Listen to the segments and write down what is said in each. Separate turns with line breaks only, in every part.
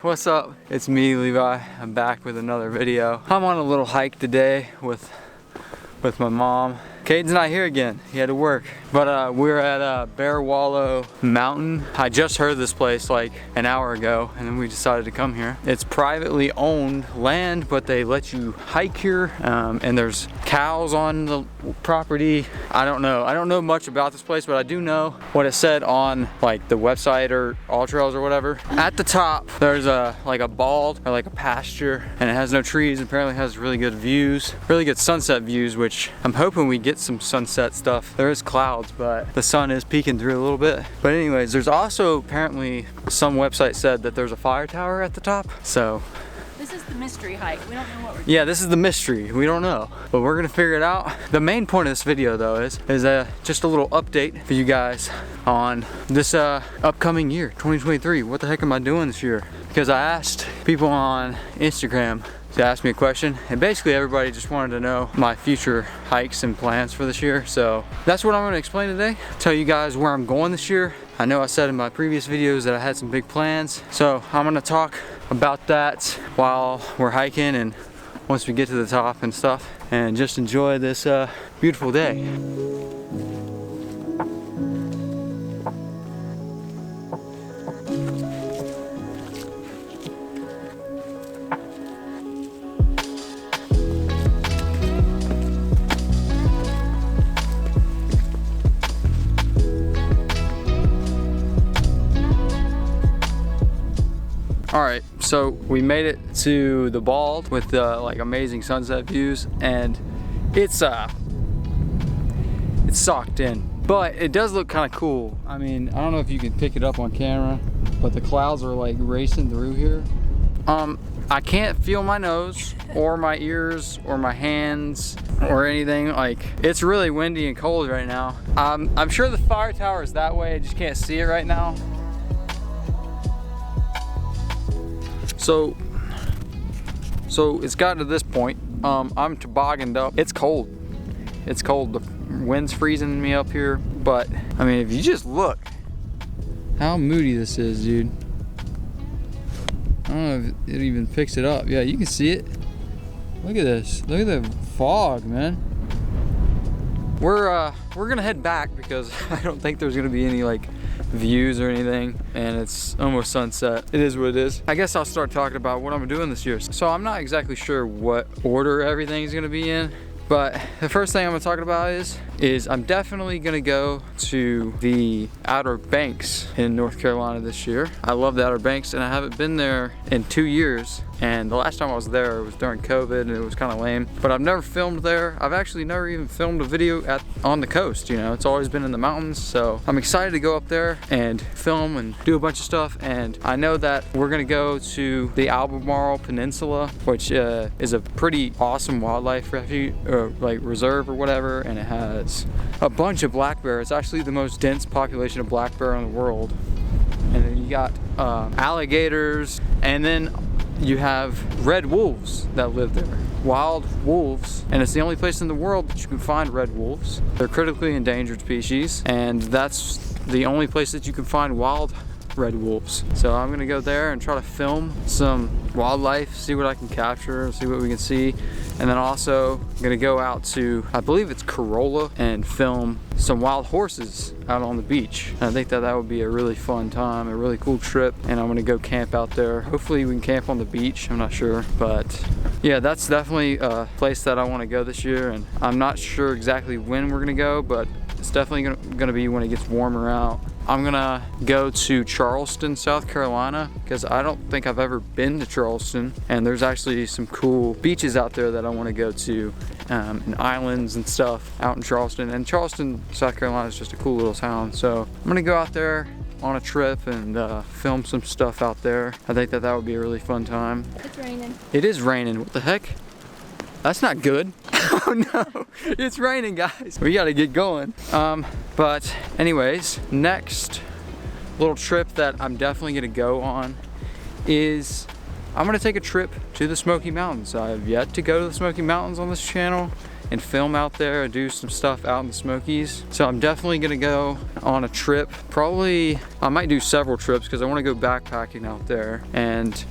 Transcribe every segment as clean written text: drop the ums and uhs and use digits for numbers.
What's up? It's me, Levi. I'm back with another video. I'm on a little hike today with my mom. Caden's not here again. He had to work. But we're at Bear Wallow Mountain. I just heard this place like an hour ago, and then we decided to come here. It's privately owned land, but they let you hike here, and there's cows on the property. I don't know much about this place, but I do know what it said on like the website or AllTrails or whatever. At the top, there's like a bald or like a pasture, and it has no trees. Apparently has really good views, really good sunset views, which I'm hoping we get some sunset stuff. There is clouds, but the sun is peeking through a little bit. But anyways, there's also apparently some website said that there's a fire tower at the top. So
this is the mystery hike. We don't know what we're doing.
Yeah, this is the mystery. We don't know, but we're gonna figure it out. The main point of this video though is just a little update for you guys on this upcoming year, 2023. What the heck am I doing this year? Because I asked people on Instagram to ask me a question, and basically everybody just wanted to know my future hikes and plans for this year. So that's what I'm going to explain today. Tell you guys where I'm going this year. I know I said in my previous videos that I had some big plans, so I'm going to talk about that while we're hiking and once we get to the top and stuff, and just enjoy this beautiful day. All right, so we made it to the Bald with like amazing sunset views, and it's socked in, but it does look kind of cool. I mean, I don't know if you can pick it up on camera, but the clouds are like racing through here. I can't feel my nose or my ears or my hands or anything. Like, it's really windy and cold right now. I'm sure the fire tower is that way. I just can't see it right now. So it's gotten to this point. I'm tobogganed up. It's cold. It's cold. The wind's freezing me up here. But I mean, if you just look how moody this is, dude. I don't know if it even picks it up. Yeah, you can see it. Look at this. Look at the fog, man. We're gonna head back because I don't think there's gonna be any like views or anything, and it's almost sunset. It is what it is. I guess I'll start talking about what I'm doing this year. So I'm not exactly sure what order everything's gonna be in, but the first thing I'm gonna talk about is I'm definitely gonna go to the Outer Banks in North Carolina this year. I love the Outer Banks, and I haven't been there in 2 years. And the last time I was there, it was during COVID, and it was kind of lame. But I've never filmed there. I've actually never even filmed a video on the coast, you know. It's always been in the mountains. So I'm excited to go up there and film and do a bunch of stuff. And I know that we're gonna go to the Albemarle Peninsula, which is a pretty awesome wildlife refuge, or like reserve or whatever. And it has a bunch of black bear. It's actually the most dense population of black bear in the world. And then you got alligators, and then you have red wolves that live there. Wild wolves, and it's the only place in the world that you can find red wolves. They're critically endangered species, and that's the only place that you can find wild red wolves. So I'm gonna go there and try to film some wildlife, see what I can capture, see what we can see. And then also I'm gonna go out to, I believe it's Corolla, and film some wild horses out on the beach. And I think that would be a really fun time, a really cool trip. And I'm gonna go camp out there. Hopefully we can camp on the beach, I'm not sure. But yeah, that's definitely a place that I wanna go this year. And I'm not sure exactly when we're gonna go, but it's definitely gonna be when it gets warmer out. I'm gonna go to Charleston, South Carolina, because I don't think I've ever been to Charleston, and there's actually some cool beaches out there that I want to go to, and islands and stuff out in Charleston. And Charleston, South Carolina is just a cool little town, so I'm gonna go out there on a trip and film some stuff out there. I think that would be a really fun time.
It's raining.
It is raining. What the heck? That's not good. Oh no, it's raining, guys. We gotta get going. But anyways, next little trip that I'm definitely gonna go on is I'm gonna take a trip to the Smoky Mountains. I have yet to go to the Smoky Mountains on this channel, and film out there and do some stuff out in the Smokies. So I'm definitely gonna go on a trip. Probably, I might do several trips because I wanna go backpacking out there, and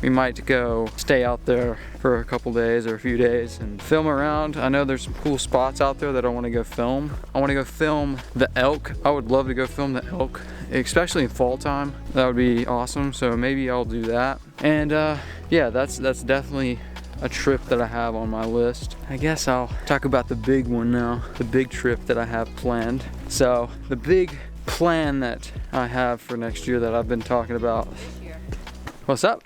we might go stay out there for a couple days or a few days and film around. I know there's some cool spots out there that I want to go film. I want to go film the elk. I would love to go film the elk, especially in fall time. That would be awesome. So maybe I'll do that. And yeah, that's definitely a trip that I have on my list. I guess I'll talk about the big one now, the big trip that I have planned. So the big plan that I have for next year that I've been talking about.
This year.
What's up?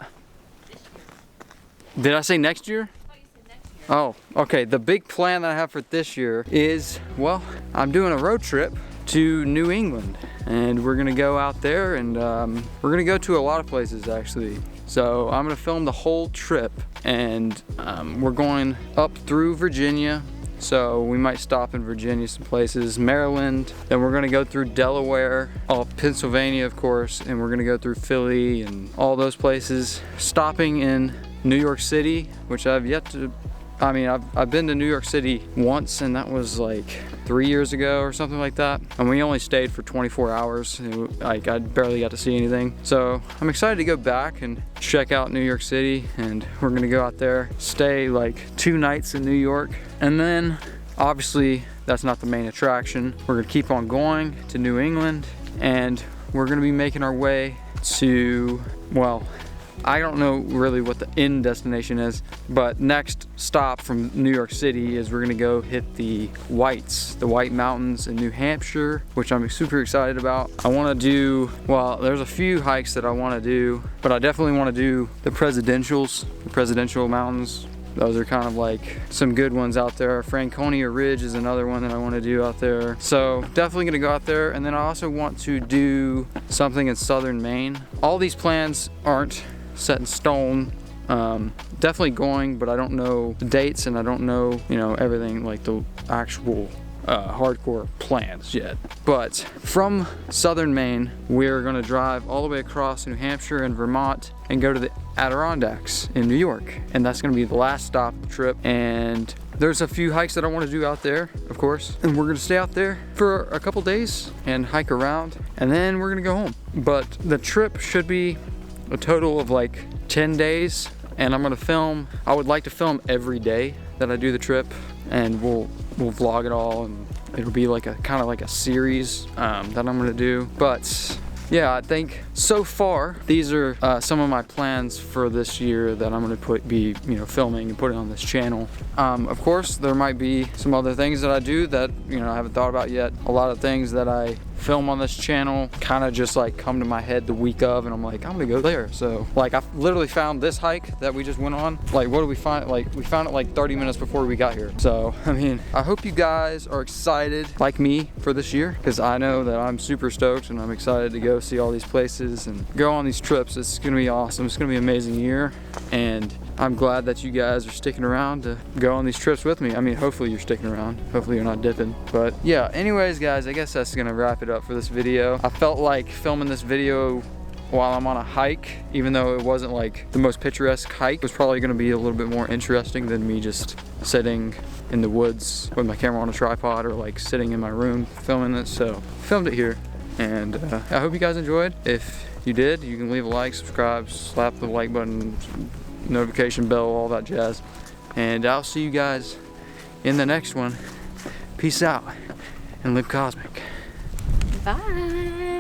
Did I say next year?
I thought you said next year.
Oh, okay. The big plan that I have for this year is, well, I'm doing a road trip to New England, and we're gonna go out there, and we're gonna go to a lot of places actually. So I'm gonna film the whole trip, and we're going up through Virginia. So we might stop in Virginia, some places, Maryland, then we're gonna go through Delaware, Pennsylvania of course, and we're gonna go through Philly and all those places, stopping in New York City, which I've yet to, I mean, I've been to New York City once, and that was like 3 years ago or something like that. And we only stayed for 24 hours. And like, I barely got to see anything. So I'm excited to go back and check out New York City, and we're gonna go out there, stay like 2 nights in New York. And then obviously that's not the main attraction. We're gonna keep on going to New England, and we're gonna be making our way to, well, I don't know really what the end destination is, but next stop from New York City is we're gonna go hit the White Mountains in New Hampshire, which I'm super excited about. I wanna do, well, there's a few hikes that I wanna do, but I definitely wanna do the Presidential Mountains. Those are kind of like some good ones out there. Franconia Ridge is another one that I want to do out there. So definitely gonna go out there. And then I also want to do something in southern Maine. All these plans aren't set in stone. Definitely going, but I don't know the dates, and I don't know, you know, everything like the actual hardcore plans yet. But from southern Maine, we're gonna drive all the way across New Hampshire and Vermont and go to the Adirondacks in New York. And that's gonna be the last stop of the trip. And there's a few hikes that I wanna do out there, of course. And we're gonna stay out there for a couple days and hike around, and then we're gonna go home. But the trip should be a total of like 10 days, and I'm gonna film, I would like to film every day that I do the trip, and we'll vlog it all, and it'll be like a kind of like a series that I'm gonna do. But yeah, I think so far these are some of my plans for this year that I'm gonna be filming and putting on this channel. Of course, there might be some other things that I do that I haven't thought about yet. A lot of things that I film on this channel kind of just like come to my head the week of, and I'm like, I'm gonna go there. So like, I literally found this hike that we just went on. Like, what did we find? Like, we found it like 30 minutes before we got here. So I mean, I hope you guys are excited like me for this year, because I know that I'm super stoked, and I'm excited to go see all these places and go on these trips. It's gonna be awesome. It's gonna be an amazing year, and I'm glad that you guys are sticking around to go on these trips with me. I mean, hopefully you're sticking around. Hopefully you're not dipping. But yeah, anyways guys, I guess that's gonna wrap it up for this video. I felt like filming this video while I'm on a hike, even though it wasn't like the most picturesque hike. It was probably gonna be a little bit more interesting than me just sitting in the woods with my camera on a tripod, or like sitting in my room filming it. So filmed it here, and I hope you guys enjoyed. If you did, you can leave a like, subscribe, slap the like button, notification bell, all that jazz. And I'll see you guys in the next one. Peace out and live cosmic.
Bye.